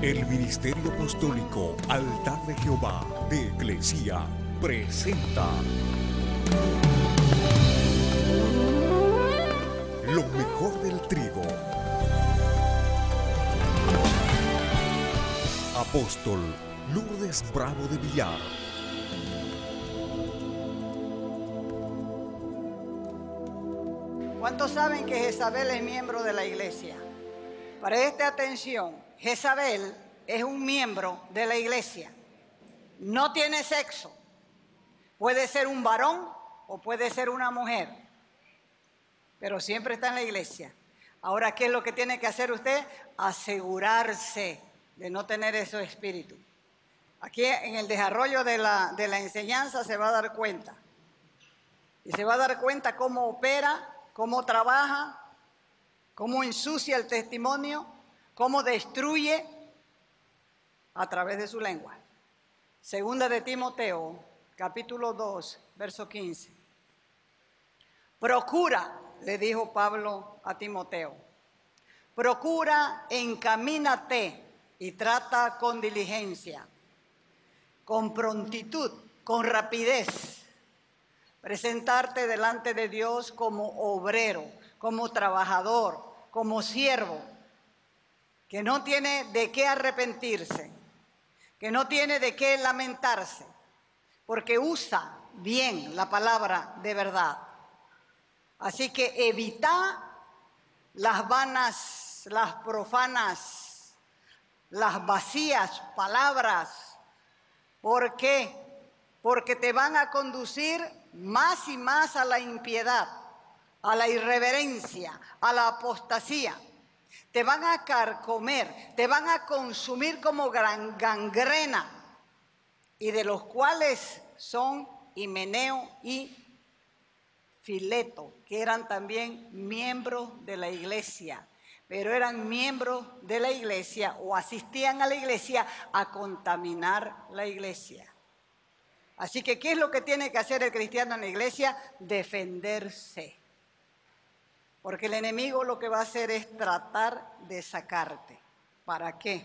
El Ministerio Apostólico Altar de Jehová de Eclesia presenta lo mejor del trigo. Apóstol Lourdes Bravo de Villar. ¿Cuántos saben que Jezabel es miembro de la iglesia? Preste atención, Jezabel es un miembro de la iglesia. No tiene sexo. Puede ser un varón o puede ser una mujer, pero siempre está en la iglesia. Ahora, ¿qué es lo que tiene que hacer usted? Asegurarse de no tener esos espíritus. Aquí en el desarrollo de la enseñanza se va a dar cuenta. Y se va a dar cuenta cómo opera, cómo trabaja, cómo ensucia el testimonio, cómo destruye a través de su lengua. Segunda de Timoteo, capítulo 2, verso 15. Procura, le dijo Pablo a Timoteo, procura, encamínate y trata con diligencia, con prontitud, con rapidez, presentarte delante de Dios como obrero, como trabajador, como siervo, que no tiene de qué arrepentirse, que no tiene de qué lamentarse, porque usa bien la palabra de verdad. Así que evita las vanas, las profanas, las vacías palabras. ¿Por qué? Porque te van a conducir más y más a la impiedad, a la irreverencia, a la apostasía. Te van a carcomer, te van a consumir como gangrena, y de los cuales son Himeneo y Fileto, que eran también miembros de la iglesia, pero eran miembros de la iglesia o asistían a la iglesia a contaminar la iglesia. Así que, ¿qué es lo que tiene que hacer el cristiano en la iglesia? Defenderse. Porque el enemigo lo que va a hacer es tratar de sacarte. ¿Para qué?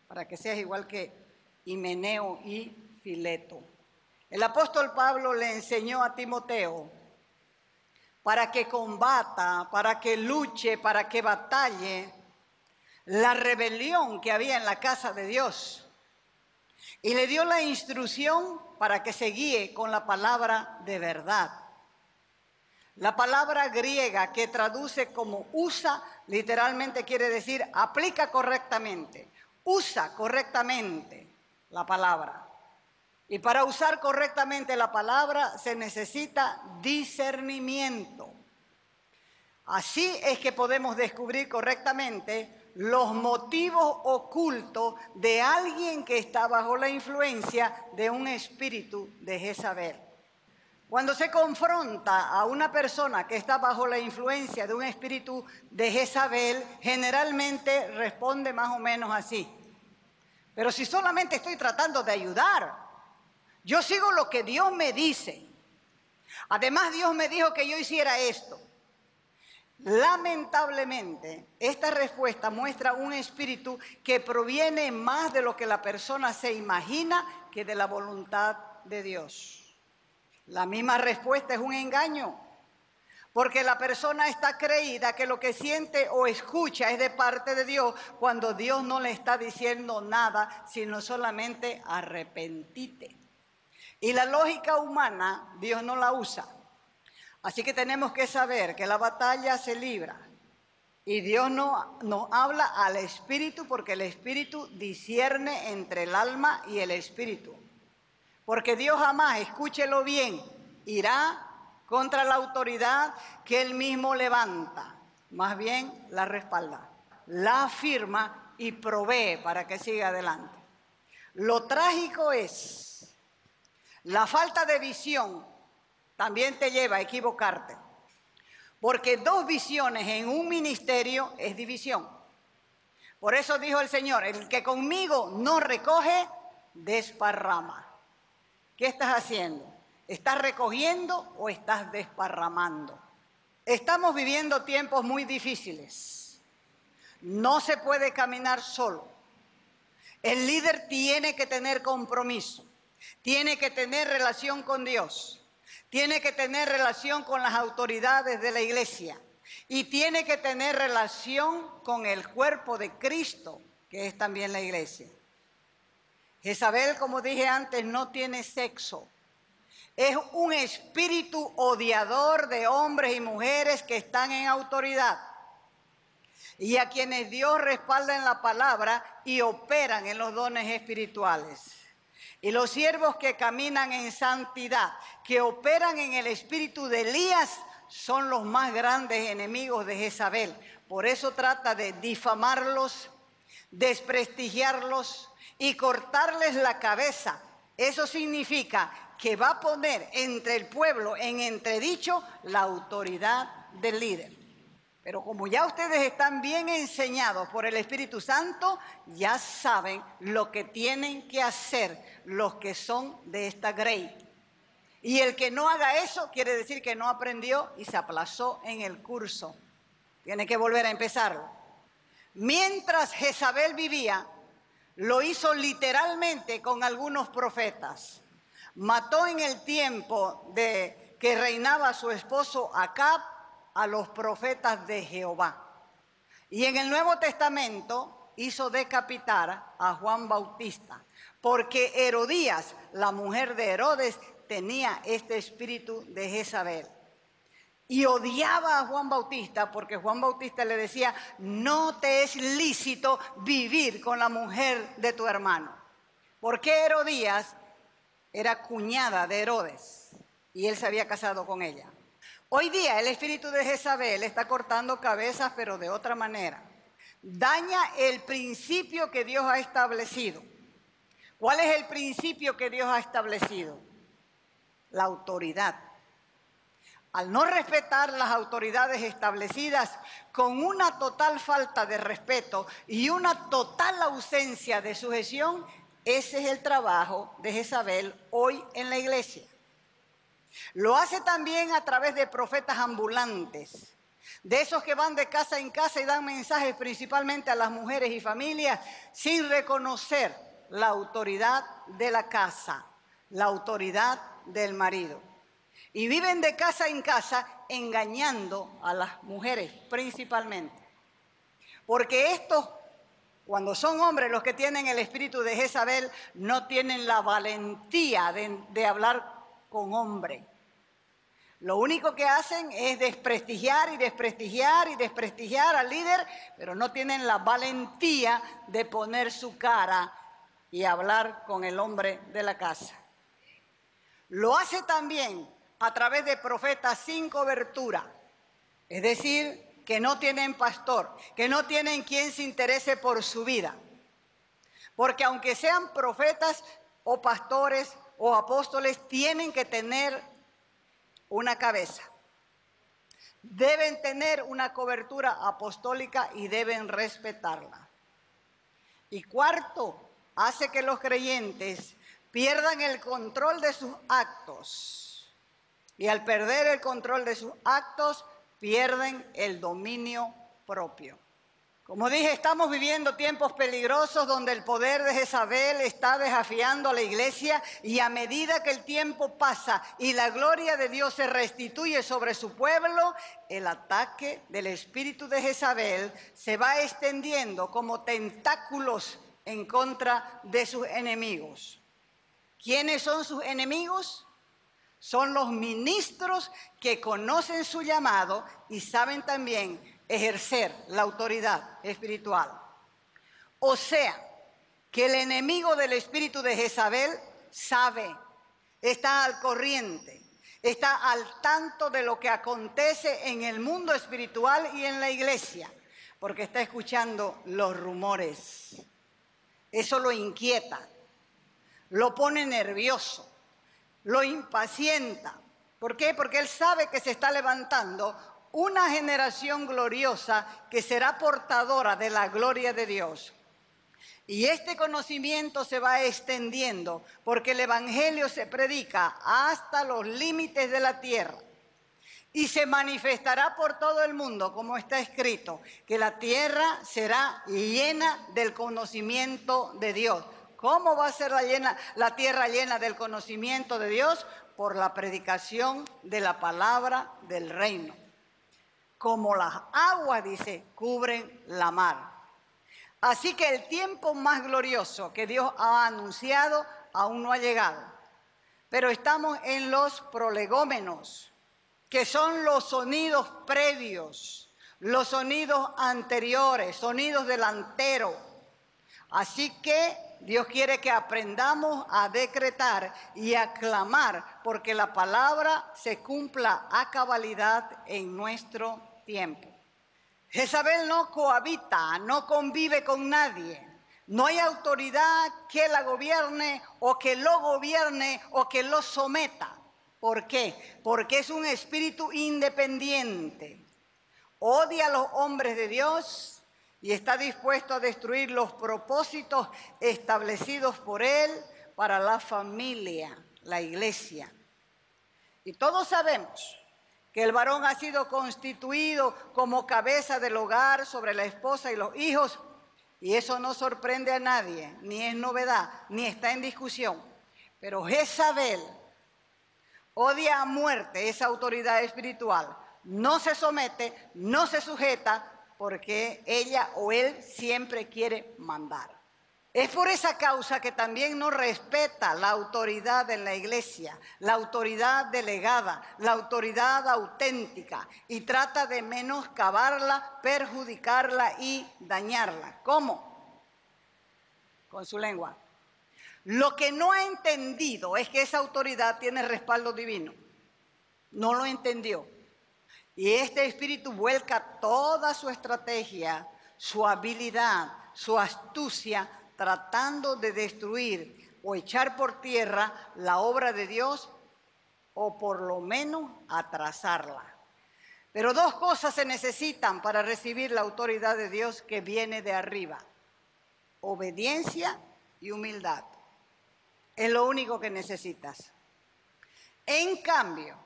Para que seas igual que Himeneo y Fileto. El apóstol Pablo le enseñó a Timoteo para que combata, para que luche, para que batalle la rebelión que había en la casa de Dios. Y le dio la instrucción para que se guíe con la palabra de verdad. La palabra griega que traduce como usa, literalmente quiere decir aplica correctamente, usa correctamente la palabra. Y para usar correctamente la palabra se necesita discernimiento. Así es que podemos descubrir correctamente los motivos ocultos de alguien que está bajo la influencia de un espíritu de Jezabel. Cuando se confronta a una persona que está bajo la influencia de un espíritu de Jezabel, generalmente responde más o menos así: pero si solamente estoy tratando de ayudar, yo sigo lo que Dios me dice. Además, Dios me dijo que yo hiciera esto. Lamentablemente, esta respuesta muestra un espíritu que proviene más de lo que la persona se imagina que de la voluntad de Dios. La misma respuesta es un engaño, porque la persona está creída que lo que siente o escucha es de parte de Dios, cuando Dios no le está diciendo nada, sino solamente arrepentite. Y la lógica humana Dios no la usa. Así que tenemos que saber que la batalla se libra y Dios no habla al espíritu, porque el espíritu discierne entre el alma y el espíritu. Porque Dios jamás, escúchelo bien, irá contra la autoridad que Él mismo levanta. Más bien la respalda, la afirma y provee para que siga adelante. Lo trágico es la falta de visión. También te lleva a equivocarte, porque dos visiones en un ministerio es división. Por eso dijo el Señor: el que conmigo no recoge, desparrama. ¿Qué estás haciendo? ¿Estás recogiendo o estás desparramando? Estamos viviendo tiempos muy difíciles. No se puede caminar solo. El líder tiene que tener compromiso, tiene que tener relación con Dios, tiene que tener relación con las autoridades de la iglesia y tiene que tener relación con el cuerpo de Cristo, que es también la iglesia. Jezabel, como dije antes, no tiene sexo. Es un espíritu odiador de hombres y mujeres que están en autoridad y a quienes Dios respalda en la palabra y operan en los dones espirituales. Y los siervos que caminan en santidad, que operan en el espíritu de Elías, son los más grandes enemigos de Jezabel. Por eso trata de difamarlos, desprestigiarlos y cortarles la cabeza. Eso significa que va a poner entre el pueblo en entredicho la autoridad del líder. Pero como ya ustedes están bien enseñados por el Espíritu Santo, ya saben lo que tienen que hacer los que son de esta grey. Y el que no haga eso quiere decir que no aprendió y se aplazó en el curso. Tiene que volver a empezarlo. Mientras Jezabel vivía, lo hizo literalmente con algunos profetas. Mató en el tiempo de que reinaba su esposo Acab a los profetas de Jehová. Y en el Nuevo Testamento hizo decapitar a Juan Bautista, porque Herodías, la mujer de Herodes, tenía este espíritu de Jezabel. Y odiaba a Juan Bautista porque Juan Bautista le decía: no te es lícito vivir con la mujer de tu hermano. Porque Herodías era cuñada de Herodes y él se había casado con ella. Hoy día el espíritu de Jezabel está cortando cabezas, pero de otra manera. Daña el principio que Dios ha establecido. ¿Cuál es el principio que Dios ha establecido? La autoridad. Al no respetar las autoridades establecidas, con una total falta de respeto y una total ausencia de sujeción, ese es el trabajo de Jezabel hoy en la iglesia. Lo hace también a través de profetas ambulantes, de esos que van de casa en casa y dan mensajes principalmente a las mujeres y familias sin reconocer la autoridad de la casa, la autoridad del marido. Y viven de casa en casa engañando a las mujeres principalmente. Porque estos, cuando son hombres los que tienen el espíritu de Jezabel, no tienen la valentía de hablar con hombre. Lo único que hacen es desprestigiar y desprestigiar y desprestigiar al líder, pero no tienen la valentía de poner su cara y hablar con el hombre de la casa. Lo hace también a través de profetas sin cobertura, es decir, que no tienen pastor, que no tienen quien se interese por su vida. Porque aunque sean profetas o pastores o apóstoles, tienen que tener una cabeza. Deben tener una cobertura apostólica y deben respetarla. Y cuarto, hace que los creyentes pierdan el control de sus actos. Y al perder el control de sus actos, pierden el dominio propio. Como dije, estamos viviendo tiempos peligrosos donde el poder de Jezabel está desafiando a la iglesia, y a medida que el tiempo pasa y la gloria de Dios se restituye sobre su pueblo, el ataque del espíritu de Jezabel se va extendiendo como tentáculos en contra de sus enemigos. ¿Quiénes son sus enemigos? Son los ministros que conocen su llamado y saben también ejercer la autoridad espiritual. O sea, que el enemigo del espíritu de Jezabel sabe, está al corriente, está al tanto de lo que acontece en el mundo espiritual y en la iglesia, porque está escuchando los rumores. Eso lo inquieta, lo pone nervioso, lo impacienta. ¿Por qué? Porque él sabe que se está levantando una generación gloriosa que será portadora de la gloria de Dios. Y este conocimiento se va extendiendo porque el evangelio se predica hasta los límites de la tierra. y se manifestará por todo el mundo, como está escrito, que la tierra será llena del conocimiento de Dios. ¿Cómo va a ser la tierra llena del conocimiento de Dios? Por la predicación de la palabra del reino. Como las aguas, dice, cubren la mar. Así que el tiempo más glorioso que Dios ha anunciado aún no ha llegado. Pero estamos en los prolegómenos, que son los sonidos previos, los sonidos anteriores, sonidos delanteros. Así que Dios quiere que aprendamos a decretar y a clamar porque la palabra se cumpla a cabalidad en nuestro tiempo. Jezabel no cohabita, no convive con nadie. No hay autoridad que la gobierne o que lo gobierne o que lo someta. ¿Por qué? Porque es un espíritu independiente. Odia a los hombres de Dios y está dispuesto a destruir los propósitos establecidos por Él para la familia, la iglesia. Y todos sabemos que el varón ha sido constituido como cabeza del hogar sobre la esposa y los hijos, y eso no sorprende a nadie, ni es novedad, ni está en discusión. Pero Jezabel odia a muerte esa autoridad espiritual, no se somete, no se sujeta, porque ella o él siempre quiere mandar. Es por esa causa que también no respeta la autoridad en la iglesia, la autoridad delegada, la autoridad auténtica, y trata de menoscabarla, perjudicarla y dañarla. ¿Cómo? Con su lengua. Lo que no ha entendido es que esa autoridad tiene respaldo divino. No lo entendió. Y este espíritu vuelca toda su estrategia, su habilidad, su astucia, tratando de destruir o echar por tierra la obra de Dios o por lo menos atrasarla. Pero dos cosas se necesitan para recibir la autoridad de Dios que viene de arriba: obediencia y humildad. Es lo único que necesitas. En cambio,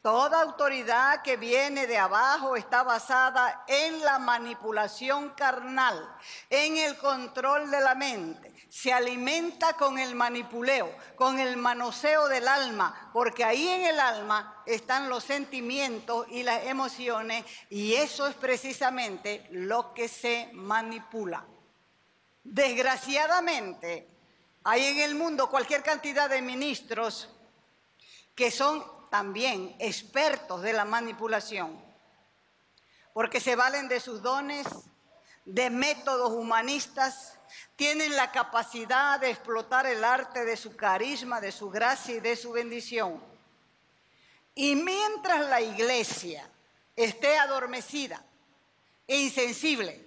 toda autoridad que viene de abajo está basada en la manipulación carnal, en el control de la mente. Se alimenta con el manipuleo, con el manoseo del alma, porque ahí en el alma están los sentimientos y las emociones, y eso es precisamente lo que se manipula. Desgraciadamente, hay en el mundo cualquier cantidad de ministros que son también expertos de la manipulación, porque se valen de sus dones, de métodos humanistas, tienen la capacidad de explotar el arte de su carisma, de su gracia y de su bendición. Y mientras la iglesia esté adormecida, insensible,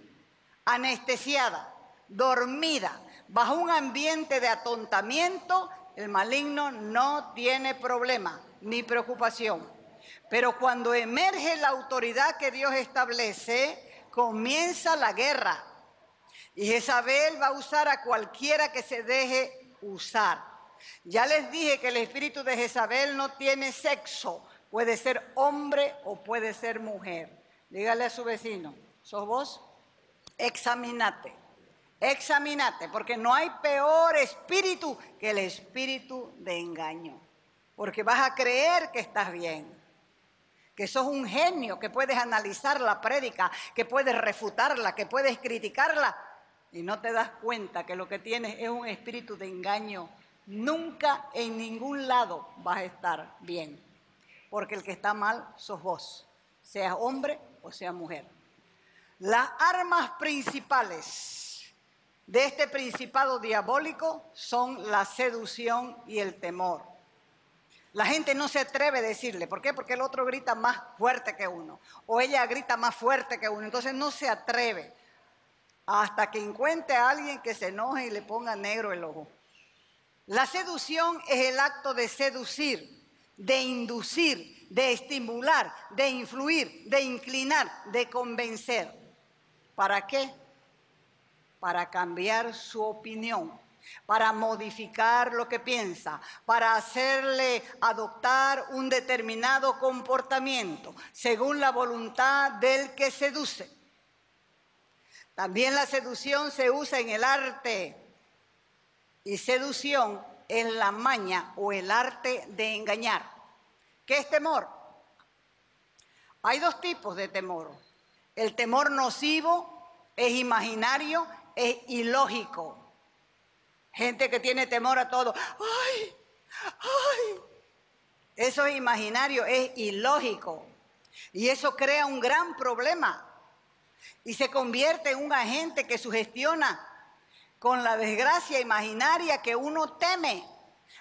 anestesiada, dormida, bajo un ambiente de atontamiento, el maligno no tiene problema ni preocupación. Pero cuando emerge la autoridad que Dios establece, comienza la guerra. Y Jezabel va a usar a cualquiera que se deje usar. Ya les dije que el espíritu de Jezabel no tiene sexo. Puede ser hombre o puede ser mujer. Dígale a su vecino: ¿sos vos? Examínate. Examínate, porque no hay peor espíritu que el espíritu de engaño. Porque vas a creer que estás bien, que sos un genio, que puedes analizar la prédica, que puedes refutarla, que puedes criticarla, y no te das cuenta que lo que tienes es un espíritu de engaño. Nunca en ningún lado vas a estar bien, porque el que está mal sos vos, seas hombre o seas mujer. Las armas principales de este principado diabólico son la seducción y el temor. La gente no se atreve a decirle. ¿Por qué? Porque el otro grita más fuerte que uno, o ella grita más fuerte que uno, entonces no se atreve hasta que encuentre a alguien que se enoje y le ponga negro el ojo. La seducción es el acto de seducir, de inducir, de estimular, de influir, de inclinar, de convencer. ¿Para qué? Para cambiar su opinión. para modificar lo que piensa, para hacerle adoptar un determinado comportamiento según la voluntad del que seduce. También la seducción se usa en el arte, y seducción es la maña o el arte de engañar. ¿Qué es temor? Hay dos tipos de temor. El temor nocivo es imaginario, es ilógico. Gente que tiene temor a todo. ¡Ay! ¡Ay! Eso es imaginario, es ilógico. Y eso crea un gran problema. Y se convierte en un agente que sugestiona con la desgracia imaginaria que uno teme.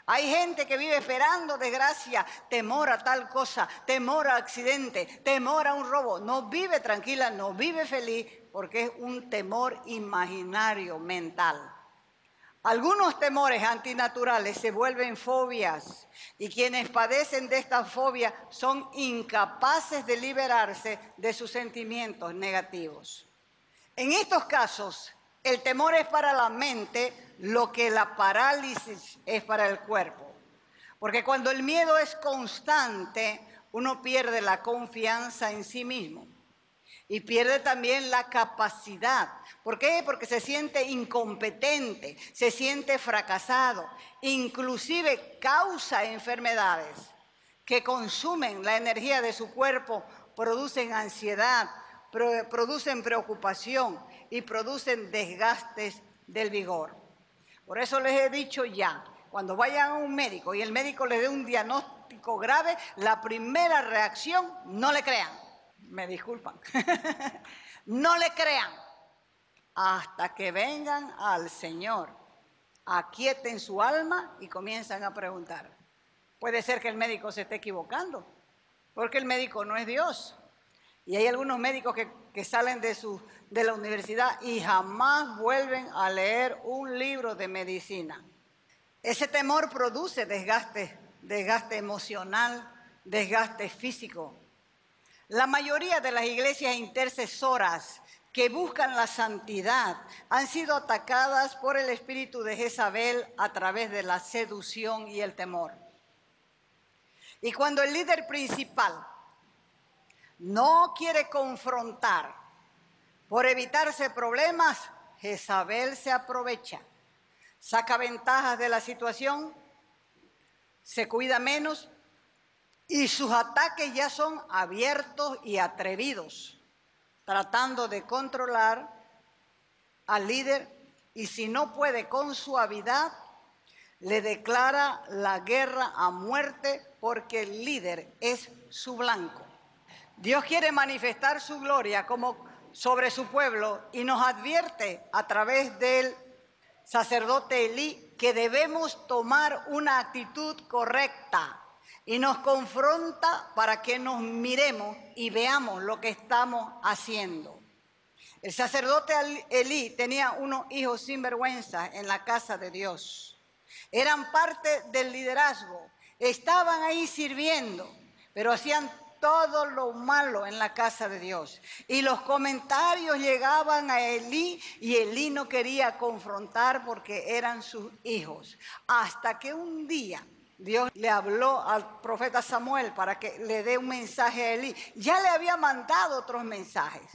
Hay gente que vive esperando desgracia, temor a tal cosa, temor a accidente, temor a un robo. No vive tranquila, no vive feliz, porque es un temor imaginario, mental. Algunos temores antinaturales se vuelven fobias, y quienes padecen de esta fobia son incapaces de liberarse de sus sentimientos negativos. En estos casos, el temor es para la mente lo que la parálisis es para el cuerpo. Porque cuando el miedo es constante, uno pierde la confianza en sí mismo y pierde también la capacidad. ¿Por qué? Porque se siente incompetente, se siente fracasado, inclusive causa enfermedades que consumen la energía de su cuerpo, producen ansiedad, producen preocupación y producen desgastes del vigor. Por eso les he dicho ya, cuando vayan a un médico y el médico les dé un diagnóstico grave, la primera reacción, no le crean. Me disculpan. No le crean hasta que vengan al Señor. Aquieten su alma y comienzan a preguntar. Puede ser que el médico se esté equivocando, porque el médico no es Dios. Y hay algunos médicos que salen de la universidad y jamás vuelven a leer un libro de medicina. Ese temor produce desgaste emocional, desgaste físico. La mayoría de las iglesias intercesoras que buscan la santidad han sido atacadas por el espíritu de Jezabel a través de la seducción y el temor. Y cuando el líder principal no quiere confrontar por evitarse problemas, Jezabel se aprovecha, saca ventajas de la situación, se cuida menos y sus ataques ya son abiertos y atrevidos, tratando de controlar al líder, y si no puede con suavidad, le declara la guerra a muerte porque el líder es su blanco. Dios quiere manifestar su gloria como sobre su pueblo y nos advierte a través del sacerdote Elí que debemos tomar una actitud correcta y nos confronta para que nos miremos y veamos lo que estamos haciendo. El sacerdote Elí tenía unos hijos sinvergüenza en la casa de Dios. Eran parte del liderazgo, estaban ahí sirviendo, pero hacían todo lo malo en la casa de Dios. Y los comentarios llegaban a Elí y Elí no quería confrontar porque eran sus hijos. Hasta que un día Dios le habló al profeta Samuel para que le dé un mensaje a Elí. Ya le había mandado otros mensajes,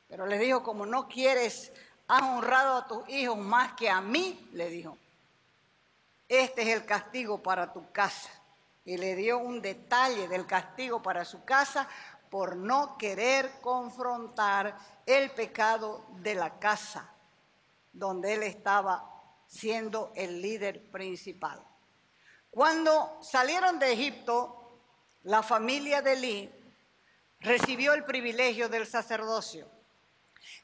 pero le dijo, como no quieres, has honrado a tus hijos más que a mí, le dijo, este es el castigo para tu casa. Y le dio un detalle del castigo para su casa por no querer confrontar el pecado de la casa donde él estaba siendo el líder principal. Cuando salieron de Egipto, la familia de Elí recibió el privilegio del sacerdocio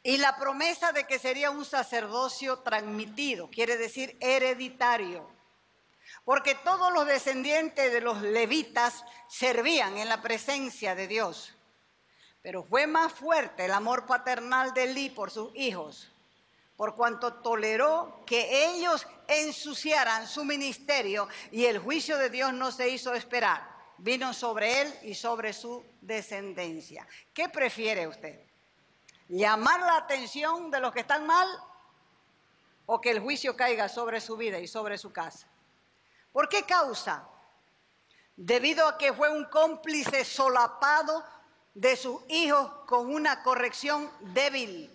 y la promesa de que sería un sacerdocio transmitido, quiere decir hereditario. Porque todos los descendientes de los levitas servían en la presencia de Dios. Pero fue más fuerte el amor paternal de Elí por sus hijos, por cuanto toleró que ellos ensuciaran su ministerio, y el juicio de Dios no se hizo esperar. Vino sobre él y sobre su descendencia. ¿Qué prefiere usted? ¿Llamar la atención de los que están mal o que el juicio caiga sobre su vida y sobre su casa. ¿Por qué causa? Debido a que fue un cómplice solapado de sus hijos con una corrección débil,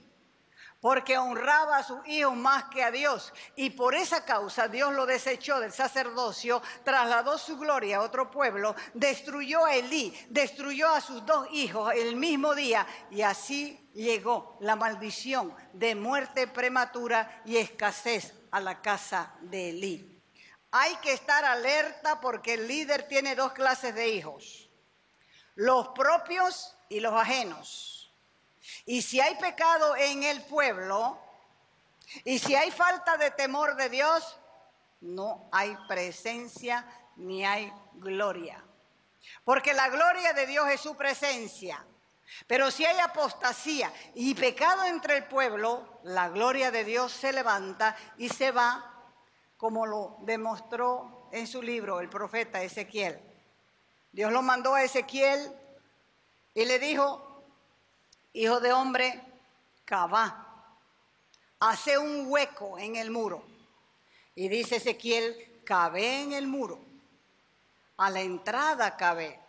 porque honraba a sus hijos más que a Dios, y por esa causa Dios lo desechó del sacerdocio, trasladó su gloria a otro pueblo, destruyó a Elí, destruyó a sus 2 hijos el mismo día, y así llegó la maldición de muerte prematura y escasez a la casa de Elí. Hay que estar alerta porque el líder tiene 2 clases de hijos, los propios y los ajenos. Y si hay pecado en el pueblo, y si hay falta de temor de Dios, no hay presencia ni hay gloria. Porque la gloria de Dios es su presencia. Pero si hay apostasía y pecado entre el pueblo, la gloria de Dios se levanta y se va, como lo demostró en su libro el profeta Ezequiel. Dios lo mandó a Ezequiel y le dijo: hijo de hombre, cava, hace un hueco en el muro. Y dice Ezequiel: cavé en el muro, a la entrada cavé.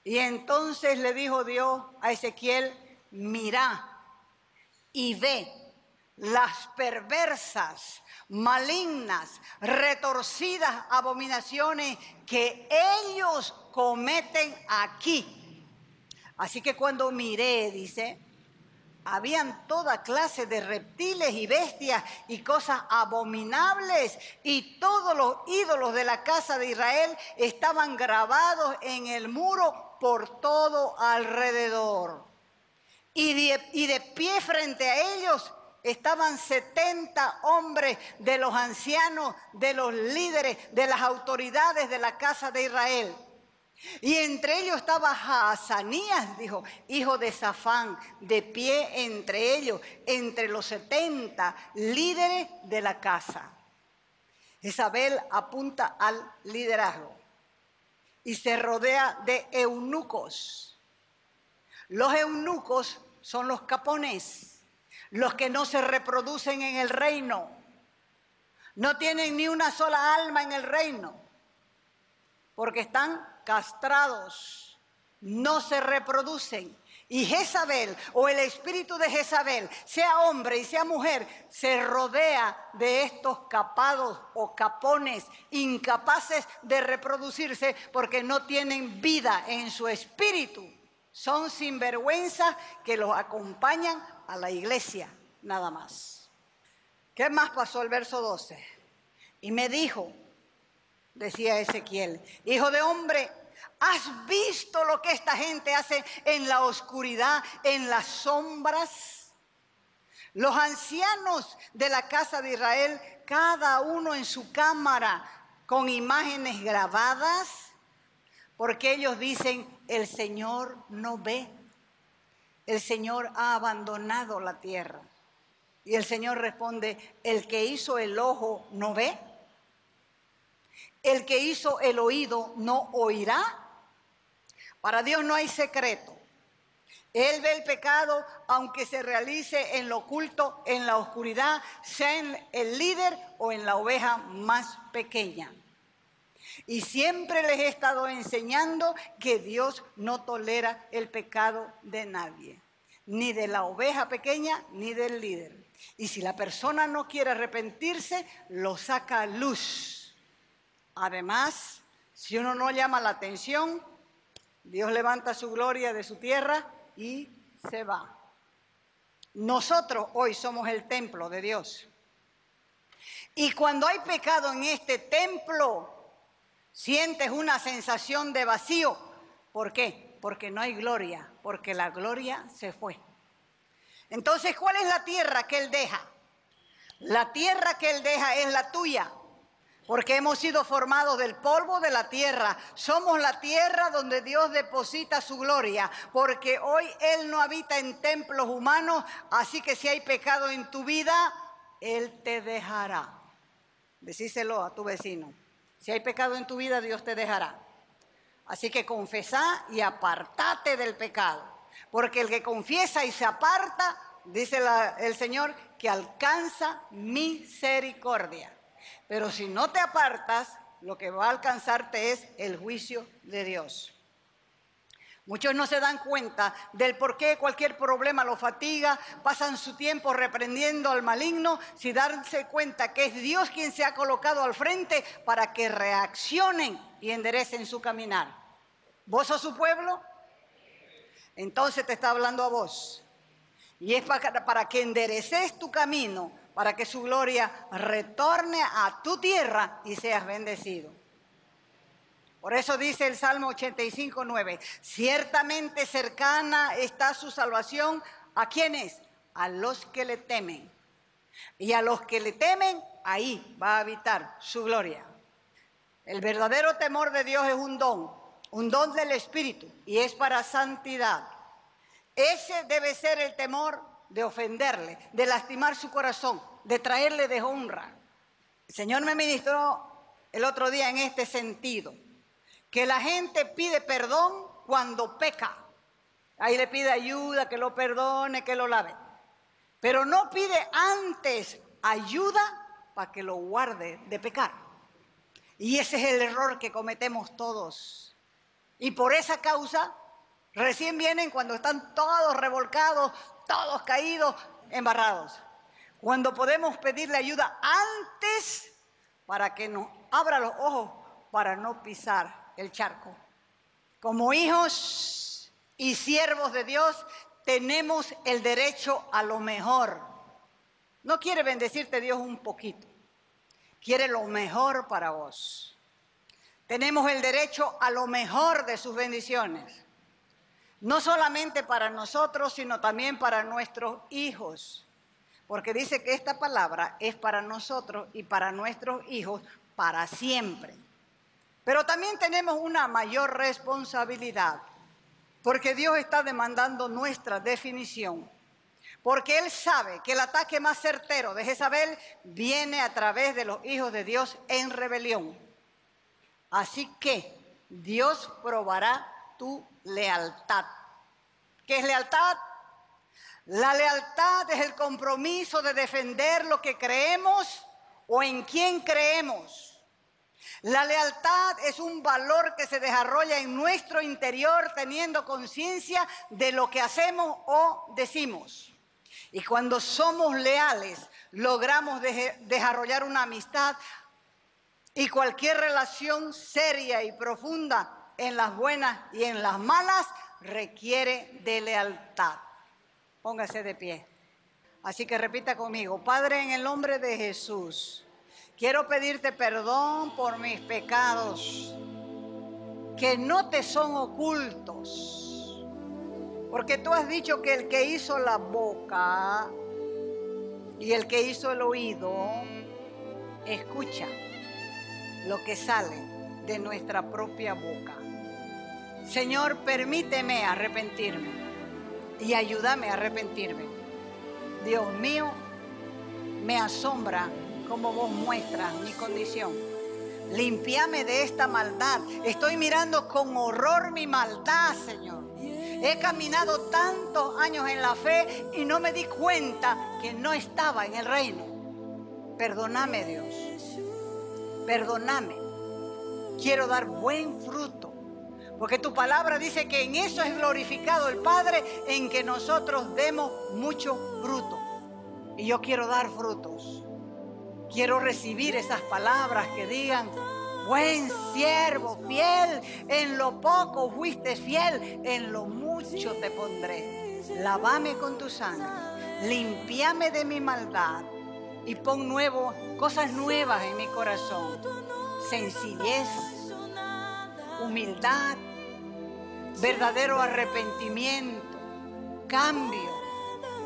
Y entonces le dijo Dios a Ezequiel: mira y ve las perversas, malignas, retorcidas abominaciones que ellos cometen aquí. Así que cuando miré, dice, habían toda clase de reptiles y bestias y cosas abominables, y todos los ídolos de la casa de Israel estaban grabados en el muro por todo alrededor. Y de pie frente a ellos estaban 70 hombres de los ancianos, de los líderes, de las autoridades de la casa de Israel. Y entre ellos estaba Jaazanías, dijo, hijo de Safán, de pie entre ellos, entre los 70 líderes de la casa. Jezabel apunta al liderazgo y se rodea de eunucos. Los eunucos son los capones, los que no se reproducen en el reino. No tienen ni una sola alma en el reino, porque están castrados, no se reproducen. Y Jezabel, o el espíritu de Jezabel, sea hombre y sea mujer, se rodea de estos capados o capones, incapaces de reproducirse porque no tienen vida en su espíritu. Son sinvergüenzas que los acompañan a la iglesia, nada más. ¿Qué más pasó el verso 12? Y me dijo, decía Ezequiel, hijo de hombre, ¿has visto lo que esta gente hace en la oscuridad, en las sombras? Los ancianos de la casa de Israel, cada uno en su cámara, con imágenes grabadas, porque ellos dicen, el Señor no ve, el Señor ha abandonado la tierra. Y el Señor responde, el que hizo el ojo no ve, el que hizo el oído no oirá. Para Dios no hay secreto. Él ve el pecado aunque se realice en lo oculto, en la oscuridad, sea en el líder o en la oveja más pequeña. Y siempre les he estado enseñando que Dios no tolera el pecado de nadie, ni de la oveja pequeña ni del líder. Y si la persona no quiere arrepentirse, lo saca a luz. Además, si uno no llama la atención, Dios levanta su gloria de su tierra y se va. Nosotros hoy somos el templo de Dios. Y cuando hay pecado en este templo, sientes una sensación de vacío. ¿Por qué? Porque no hay gloria, porque la gloria se fue. Entonces, ¿cuál es la tierra que Él deja? La tierra que Él deja es la tuya. Porque hemos sido formados del polvo de la tierra. Somos la tierra donde Dios deposita su gloria. Porque hoy Él no habita en templos humanos. Así que si hay pecado en tu vida, Él te dejará. Decíselo a tu vecino. Si hay pecado en tu vida, Dios te dejará. Así que confesá y apartate del pecado. Porque el que confiesa y se aparta, dice el Señor, que alcanza misericordia. Pero si no te apartas, lo que va a alcanzarte es el juicio de Dios. Muchos no se dan cuenta del por qué cualquier problema los fatiga, pasan su tiempo reprendiendo al maligno, sin darse cuenta que es Dios quien se ha colocado al frente para que reaccionen y enderecen su caminar. ¿Vos sos su pueblo? Entonces te está hablando a vos. Y es para que endereces tu camino, para que su gloria retorne a tu tierra y seas bendecido. Por eso dice el Salmo 85:9, ciertamente cercana está su salvación. ¿A quiénes? A los que le temen. Y a los que le temen, ahí va a habitar su gloria. El verdadero temor de Dios es un don del Espíritu, y es para santidad. Ese debe ser el temor de ofenderle, de lastimar su corazón, de traerle deshonra. El Señor me ministró el otro día en este sentido, que la gente pide perdón cuando peca. Ahí le pide ayuda, que lo perdone, que lo lave. Pero no pide antes ayuda para que lo guarde de pecar. Y ese es el error que cometemos todos. Y por esa causa, recién vienen cuando están todos revolcados, todos caídos, embarrados. Cuando podemos pedirle ayuda antes para que nos abra los ojos para no pisar el charco. Como hijos y siervos de Dios, tenemos el derecho a lo mejor. No quiere bendecirte Dios un poquito, quiere lo mejor para vos. Tenemos el derecho a lo mejor de sus bendiciones. No solamente para nosotros, sino también para nuestros hijos. Porque dice que esta palabra es para nosotros y para nuestros hijos para siempre. Pero también tenemos una mayor responsabilidad, porque Dios está demandando nuestra definición. Porque Él sabe que el ataque más certero de Jezabel viene a través de los hijos de Dios en rebelión. Así que Dios probará tu lealtad. ¿Qué es lealtad? La lealtad es el compromiso de defender lo que creemos o en quién creemos. La lealtad es un valor que se desarrolla en nuestro interior teniendo conciencia de lo que hacemos o decimos. Y cuando somos leales, logramos desarrollar una amistad y cualquier relación seria y profunda en las buenas y en las malas requiere de lealtad. Póngase de pie. Así que repita conmigo: Padre, en el nombre de Jesús, quiero pedirte perdón por mis pecados que no te son ocultos. Porque tú has dicho que el que hizo la boca y el que hizo el oído escucha lo que sale de nuestra propia boca. Señor, permíteme arrepentirme y ayúdame a arrepentirme. Dios mío, me asombra cómo vos muestras mi condición. Límpiame de esta maldad. Estoy mirando con horror mi maldad, Señor. He caminado tantos años en la fe y no me di cuenta que no estaba en el reino. Perdóname, Dios. Perdóname. Quiero dar buen fruto. Porque tu palabra dice que en eso es glorificado el Padre, en que nosotros demos mucho fruto. Y yo quiero dar frutos. Quiero recibir esas palabras que digan: buen siervo, fiel, en lo poco fuiste fiel, en lo mucho te pondré. Lávame con tu sangre, límpiame de mi maldad y pon cosas nuevas en mi corazón. Sencillez, humildad, verdadero arrepentimiento, cambio.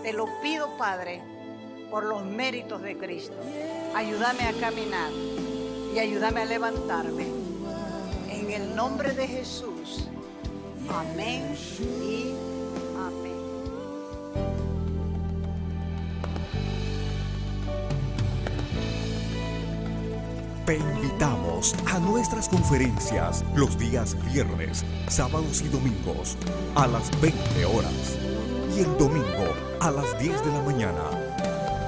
Te lo pido, Padre, por los méritos de Cristo. Ayúdame a caminar y ayúdame a levantarme. En el nombre de Jesús. Amén y amén. Te invitamos a nuestras conferencias los días viernes, sábados y domingos a las 20 horas y el domingo a las 10 de la mañana.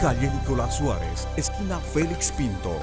calle Nicolás Suárez, esquina Félix Pinto,